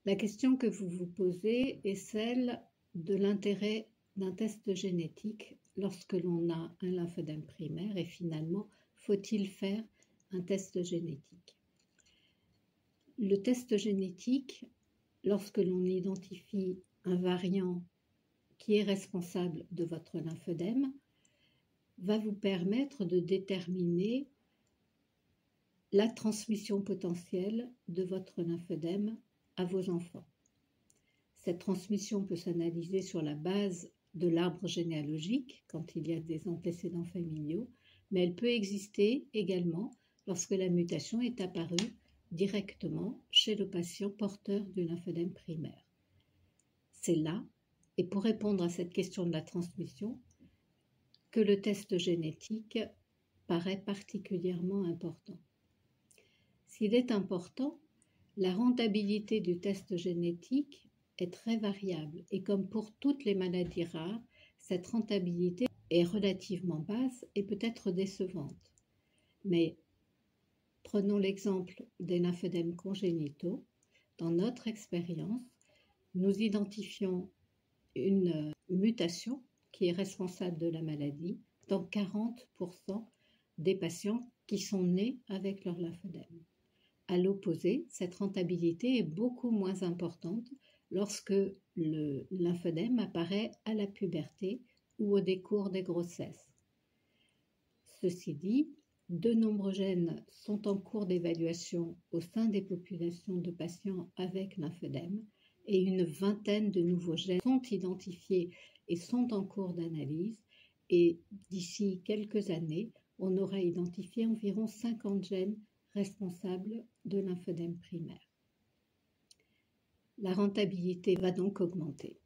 La question que vous vous posez est celle de l'intérêt d'un test génétique lorsque l'on a un lymphodème primaire et finalement, faut-il faire un test génétique? Le test génétique, lorsque l'on identifie un variant qui est responsable de votre lymphodème, va vous permettre de déterminer la transmission potentielle de votre lymphodème à vos enfants. Cette transmission peut s'analyser sur la base de l'arbre généalogique quand il y a des antécédents familiaux, mais elle peut exister également lorsque la mutation est apparue directement chez le patient porteur du lymphodème primaire. C'est là, et pour répondre à cette question de la transmission, que le test génétique paraît particulièrement important. S'il est important, la rentabilité du test génétique est très variable et comme pour toutes les maladies rares, cette rentabilité est relativement basse et peut être décevante. Mais prenons l'exemple des lymphodèmes congénitaux. Dans notre expérience, nous identifions une mutation qui est responsable de la maladie dans 40% des patients qui sont nés avec leur lymphodème. À l'opposé, cette rentabilité est beaucoup moins importante lorsque le lymphodème apparaît à la puberté ou au décours des grossesses. Ceci dit, de nombreux gènes sont en cours d'évaluation au sein des populations de patients avec lymphodème et une vingtaine de nouveaux gènes sont identifiés et sont en cours d'analyse et d'ici quelques années, on aura identifié environ 50 gènes responsables de lymphodème primaire. La rentabilité va donc augmenter.